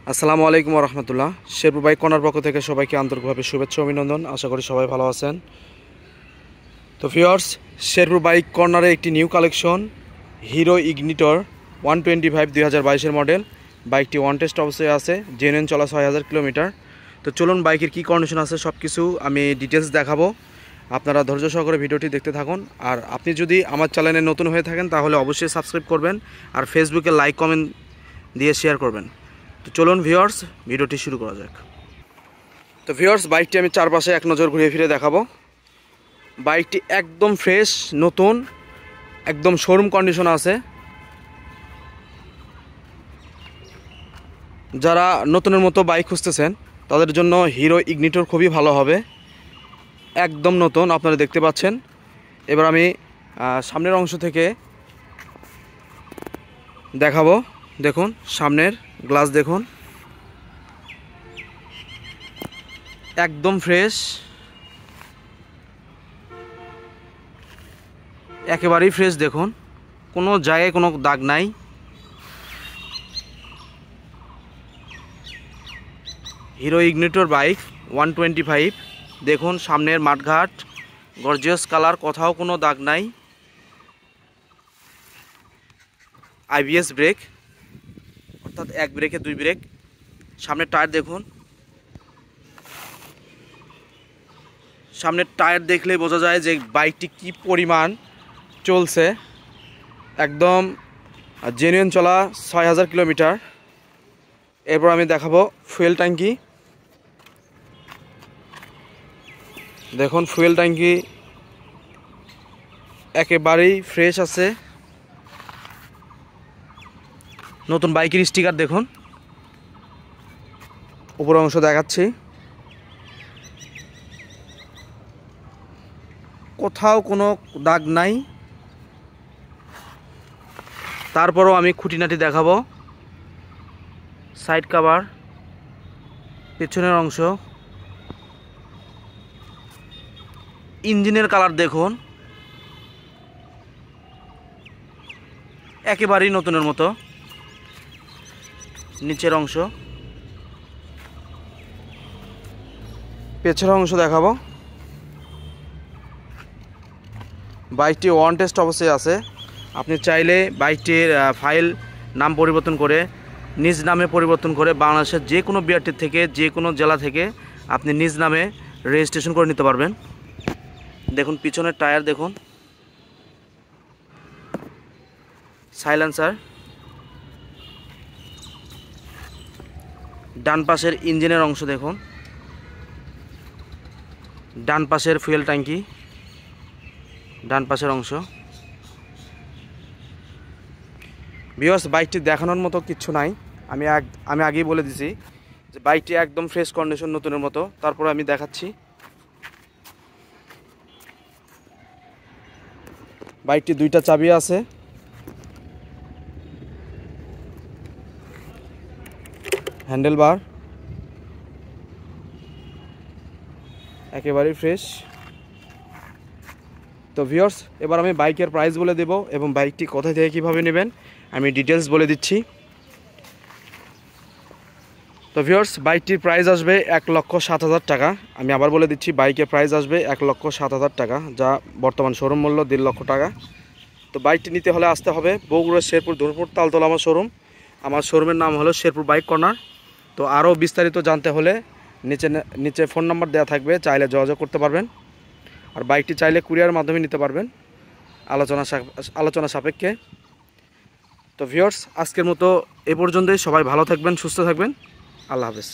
আসসালামু আলাইকুম রহমতুল্লাহ। Sherpur bike corner পক্ষ থেকে সবাইকে আন্তরিকভাবে শুভেচ্ছা অভিনন্দন। আশা করি সবাই ভালো আছেন। তো ভিউয়ার্স, শেরপুর বাইক কর্নারে একটি নিউ কালেকশন হিরো ইগনিটর 125 2022-এর মডেল। বাইকটি ওয়ান টেস্ট অবস্থায় আছে, জেনুইন চলা 6000 কিলোমিটার। তো চলুন বাইকের কী কন্ডিশন আছে সব কিছু আমি ডিটেলস দেখাবো। আপনারা ধৈর্য সহকারে ভিডিওটি দেখতে থাকুন। আর আপনি যদি আমার চ্যানেলে নতুন হয়ে থাকেন তাহলে অবশ্যই সাবস্ক্রাইব করবেন, আর ফেসবুকে লাইক কমেন্ট দিয়ে শেয়ার করবেন। তো চলুন ভিউয়ার্স, ভিডিওটি শুরু করা যাক। তো ভিউয়ার্স, বাইকটি আমি চারপাশে এক নজর ঘুরিয়ে ফিরে দেখাবো। বাইকটি একদম ফ্রেশ, নতুন, একদম শোরুম কন্ডিশন আছে। যারা নতুনের মতো বাইক খুঁজতেছেন তাদের জন্য হিরো ইগনিটর খুবই ভালো হবে। একদম নতুন আপনারা দেখতে পাচ্ছেন। এবার আমি সামনের অংশ থেকে দেখাবো। দেখুন সামনের গ্লাস দেখুন, একদম ফ্রেশ, একেবারেই ফ্রেশ। দেখুন কোনো জায়গায় কোনো দাগ নাই। Hero ignitor bike 125। দেখুন সামনের মাঠঘাট, গর্জিয়াস কালার, কোথাও কোনো দাগ নাই। আইবিএস ব্রেক, অর্থাৎ এক ব্রেকে দুই ব্রেক। সামনের টায়ার দেখুন, সামনের টায়ার দেখলেই বোঝা যায় যে বাইকটি কি পরিমাণ চলছে। একদম জেনুইন চলা 6000 কিলোমিটার। এরপর আমি দেখাবো ফুয়েল ট্যাঙ্কি। দেখুন ফুয়েল ট্যাঙ্কি একেবারেই ফ্রেশ আছে। নতুন বাইকের স্টিকার দেখুন, উপর অংশ দেখাচ্ছি, কোথাও কোনো দাগ নাই। তারপরও আমি খুঁটিনাটি দেখাবো। সাইড কভার, পেছনের অংশ, ইঞ্জিনের কালার দেখুন, একেবারেই নতুনের মতো। নিচের অংশ, পেছনের অংশ দেখাবো। বাইকটি ওয়ান টেস্ট অবস্থায় আছে। আপনি চাইলে বাইকটির ফাইল নাম পরিবর্তন করে, নিজ নামে পরিবর্তন করে, বাংলাদেশের যে কোনো বিআরটি থেকে, যে কোনো জেলা থেকে আপনি নিজ নামে রেজিস্ট্রেশন করে নিতে পারবেন। দেখুন পিছনের টায়ার দেখুন, সাইলেন্সার, ডান পাশের ইঞ্জিনের অংশ দেখুন, ডান পাশের ফুয়েল ট্যাঙ্কি, ডান পাশের অংশ। ভিউয়ার্স, বাইকটি দেখানোর মতো কিচ্ছু নাই। আমি আগেই বলে দিছি যে বাইকটি একদম ফ্রেশ কন্ডিশন, নতুনের মতো। তারপরে আমি দেখাচ্ছি বাইকটি দুইটা চাবি আছে। হ্যান্ডেল বার একেবারেই ফ্রেশ। তো ভিউয়ার্স, এবার আমি বাইকের প্রাইস বলে দেব এবং বাইকটি কোথা থেকে কীভাবে নেবেন আমি ডিটেলস বলে দিচ্ছি। তো ভিউয়ার্স, বাইকটির প্রাইস আসবে 1,07,000 টাকা। আমি আবার বলে দিচ্ছি, বাইকের প্রাইস আসবে 1,07,000 টাকা, যা বর্তমান শোরুম মূল্য 1.5 লক্ষ টাকা। তো বাইকটি নিতে হলে আসতে হবে বগুড়া শেরপুর ধুরপুর তালতলা আমার শোরুম। আমার শোরুমের নাম হলো শেরপুর বাইক কর্নার। তো আরও বিস্তারিত জানতে হলে নিচে ফোন নাম্বার দেওয়া থাকবে, চাইলে যোগাযোগ করতে পারবেন। আর বাইকটি চাইলে কুরিয়ারের মাধ্যমে নিতে পারবেন আলোচনা সাপেক্ষে। তো ভিউয়ার্স, আজকের মতো এ পর্যন্তই। সবাই ভালো থাকবেন, সুস্থ থাকবেন। আল্লাহ হাফেজ।